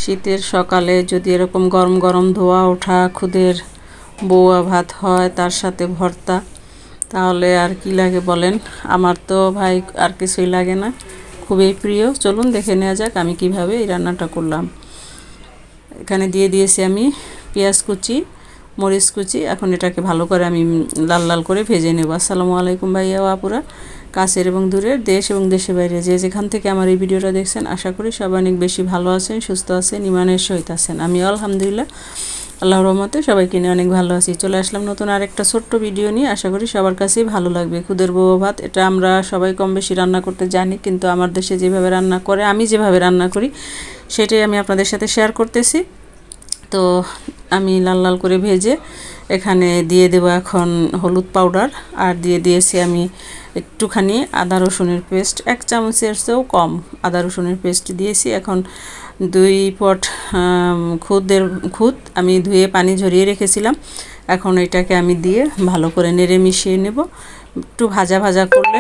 শীতের সকালে যদি এরকম গরম গরম ধোয়া ওঠা খুদের বউয়া ভাত হয় তার সাথে ভর্তা, তাহলে আর কি লাগে বলেন। আমার তো ভাই আর কিছুই লাগে না, খুবই প্রিয়। চলুন দেখে নেওয়া যাক আমি কিভাবে এই রান্নাটা করলাম। এখানে দিয়ে দিয়েছি আমি পেঁয়াজ কুচি, মরিচ কুচি। এখন এটাকে ভালো করে আমি লাল লাল করে ভেজে নেব। আসসালামু আলাইকুম ভাইয়া ও আপুরা, কাছের এবং দূরের, দেশ এবং দেশের বাইরে যে যেখান থেকে আমার এই ভিডিওটা দেখছেন, আশা করি সবাই অনেক বেশি ভালো আছেন, সুস্থ আছেন, ইমানের সহিত আছেন। আমি আলহামদুলিল্লাহ আল্লাহর রহমতে সবাইকে নিয়ে অনেক ভালো আছি। চলে আসলাম নতুন আরেকটা ছোট্ট ভিডিও নিয়ে, আশা করি সবার কাছেই ভালো লাগবে। খুদের বউয়া ভাত, এটা আমরা সবাই কম বেশি রান্না করতে জানি, কিন্তু আমার দেশে যেভাবে রান্না করে, আমি যেভাবে রান্না করি সেটাই আমি আপনাদের সাথে শেয়ার করতেছি। তো আমি লাল লাল করে ভেজে এখানে দিয়ে দেবো এখন হলুদ পাউডার, আর দিয়ে দিয়েছি আমি একটুখানি আদা রসুনের পেস্ট, 1 চামচের চেয়েও কম আদা রসুনের পেস্ট দিয়েছি। এখন 2 পট খুদ আমি ধুয়ে পানি ঝরিয়ে রেখেছিলাম। এখন এটাকে আমি দিয়ে ভালো করে নেড়ে মিশিয়ে নেব। একটু ভাজা ভাজা করলে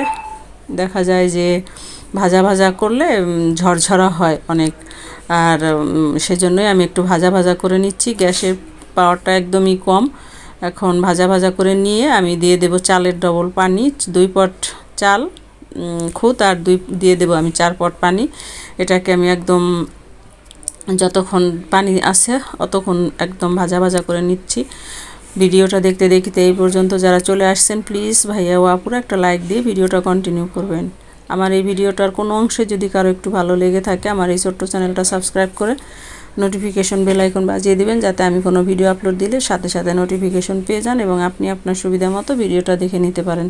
দেখা যায় যে ভাজা ভাজা করলে ঝরঝরা হয় অনেক, আর সেজন্যই আমি একটু ভাজা ভাজা করে নিচ্ছি। গ্যাসের পাওয়ারটা একদমই কম। এখন ভাজা ভাজা করে নিয়ে আমি দিয়ে দেব চালের ডবল পানি, 2 পট চাল খুদ, আর দিয়ে দেব আমি 4 পট পানি। এটাকে আমি একদম যতক্ষণ পানি আছে অতক্ষণ একদম ভাজা ভাজা করে নিচ্ছি। ভিডিওটা দেখতে দেখতে এই পর্যন্ত যারা চলে আসছেন, প্লিজ ভাইয়া ও আপুরা একটা লাইক দিয়ে ভিডিওটা কন্টিনিউ করবেন। আমার এই ভিডিওটার কোনো অংশে যদি কারো একটু ভালো লেগে থাকে, আমার এই ছোট্ট চ্যানেলটা সাবস্ক্রাইব করে নোটিফিকেশন বেল আইকন বাজিয়ে দিবেন, যাতে আমি কোনো ভিডিও আপলোড দিলে সাথে সাথে নোটিফিকেশন পেয়ে যান এবং আপনি আপনার সুবিধা মতো ভিডিওটা দেখে নিতে পারেন।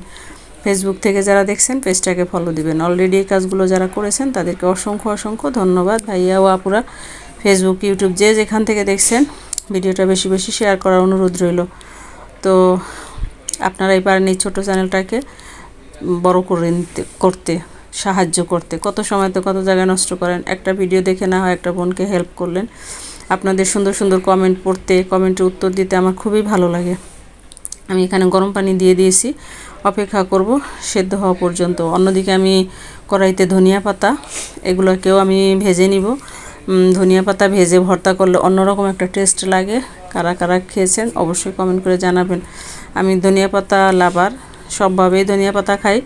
ফেসবুক থেকে যারা দেখছেন পেজটাকে ফলো দিবেন। অলরেডি এই কাজগুলো যারা করেছেন তাদেরকে অসংখ্য অসংখ্য ধন্যবাদ। ভাইয়া ও আপুরা ফেসবুক, ইউটিউব যে যেখান থেকে দেখছেন, ভিডিওটা বেশি বেশি শেয়ার করার অনুরোধ রইল। তো আপনারাই পারেন এই ছোটো চ্যানেলটাকে বড় করে করতে, সাহায্য করতে। কত সময় তো কত জায়গায় নষ্ট করেন, একটা ভিডিও দেখে না হয় একটা বোনকে হেল্প করলেন। আপনাদের সুন্দর সুন্দর কমেন্ট পড়তে, কমেন্টের উত্তর দিতে আমার খুবই ভালো লাগে। আমি এখানে গরম পানি দিয়ে দিয়েছি, অপেক্ষা করব সেদ্ধ হওয়া পর্যন্ত। অন্যদিকে আমি কড়াইতে ধনিয়া পাতা, এগুলোকেও আমি ভেজে নিব। ধনিয়া পাতা ভেজে ভর্তা করলে অন্যরকম একটা টেস্ট লাগে। কারা কারা খেয়েছেন অবশ্যই কমেন্ট করে জানাবেন। আমি ধনিয়া পাতা লাভার, সবভাবেই ধনিয়া পাতা খাই।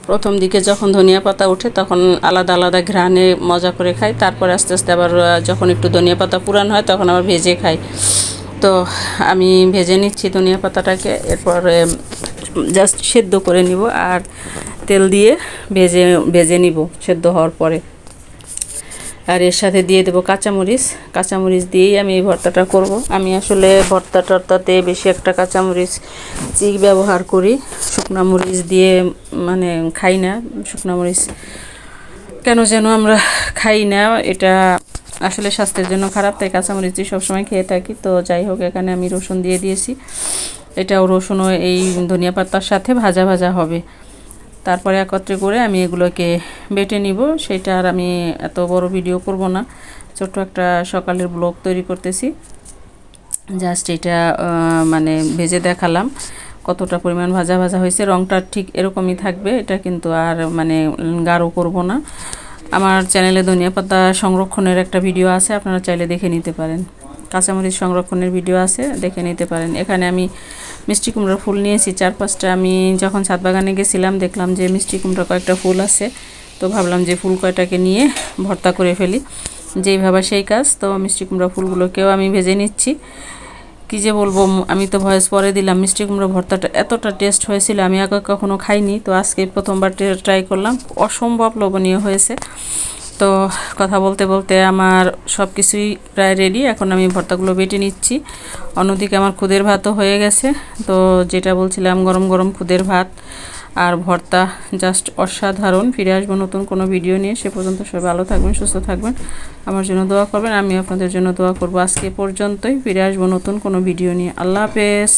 প্রথম দিকে যখন ধনিয়া পাতা ওঠে তখন আলাদা আলাদা ঘ্রাণে মজা করে খাই, তারপরে আস্তে আস্তে আবার যখন একটু ধনিয়া পাতা পুরান হয় তখন আবার ভেজে খাই। তো আমি ভেজে নিচ্ছি ধনিয়া পাতাটাকে, এরপরে জাস্ট সেদ্ধ করে নিব আর তেল দিয়ে ভেজে নিব সেদ্ধ হওয়ার পরে। আর এর সাথে দিয়ে দেবো কাঁচামরিচ দিয়েই আমি এই ভর্তাটা করব। আমি আসলে ভর্তাতে বেশি একটা কাঁচামরিচ ব্যবহার করি, শুকনা মরিচ দিয়ে মানে খাই না। শুকনা মরিচ কেন যেন আমরা খাই না, এটা আসলে স্বাস্থ্যের জন্য খারাপ, তাই কাঁচামরিচ দিয়ে সবসময় খেয়ে থাকি। তো যাই হোক, এখানে আমি রসুন দিয়ে দিয়েছি, এটাও রসুনও এই ধনিয়া পাতার সাথে ভাজা ভাজা হবে। তারপরে একত্রে করে আমি এগুলোকে বেটে নিব। সেটা আর আমি এত বড় ভিডিও করব না, ছোট্ট একটা সকালের ব্লগ তৈরি করতেছি। জাস্ট এটা মানে ভেজে দেখালাম কতটা পরিমাণ ভাজা ভাজা হয়েছে। রঙটা ঠিক এরকমই থাকবে, এটা কিন্তু আর মানে গাঢ় করব না। আমার চ্যানেলে ধনিয়া পাতা সংরক্ষণের একটা ভিডিও আছে, আপনারা চাইলে দেখে নিতে পারেন। কাঁচামরিচ সংরক্ষণের ভিডিও আছে, দেখে নিতে পারেন। এখানে আমি মিষ্টি কুমড়ার ফুল নিয়েছি 4-5টা। আমি যখন ছাদ বাগানে গেছিলাম দেখলাম যে মিষ্টি কুমড়া কয়েকটা ফুল আছে, তো ভাবলাম যে ফুল কয়টাকে নিয়ে ভর্তা করে ফেলি। যেই ভাবা সেই কাজ। তো মিষ্টি কুমড়া ফুলগুলোকেও আমি ভেজে নিচ্ছি। কী যে বলবো, আমি তো ভয়েস পরে দিলাম। মিষ্টি কুমড়া ভর্তাটা এতটা টেস্ট হয়েছিল, আমি আগে কখনো খাইনি, তো আজকে প্রথমবার ট্রাই করলাম, অসম্ভব লোভনীয় হয়েছে। তো কথা বলতে বলতে আমার সব কিছুই প্রায় রেডি। এখন আমি ভর্তাগুলো বেটে নিচ্ছি। অন্যদিকে আমার খুদের ভাতও হয়ে গেছে। তো যেটা বলছিলাম, গরম গরম খুদের ভাত আর ভর্তা জাস্ট অসাধারণ। ফিরে আসবো নতুন কোনো ভিডিও নিয়ে, সে পর্যন্ত সবাই ভালো থাকবেন, সুস্থ থাকবেন, আমার জন্য দোয়া করবেন, আমি আপনাদের জন্য দোয়া করব। আজকে পর্যন্তই, ফিরে আসবো নতুন কোনো ভিডিও নিয়ে। আল্লাহ হাফেজ।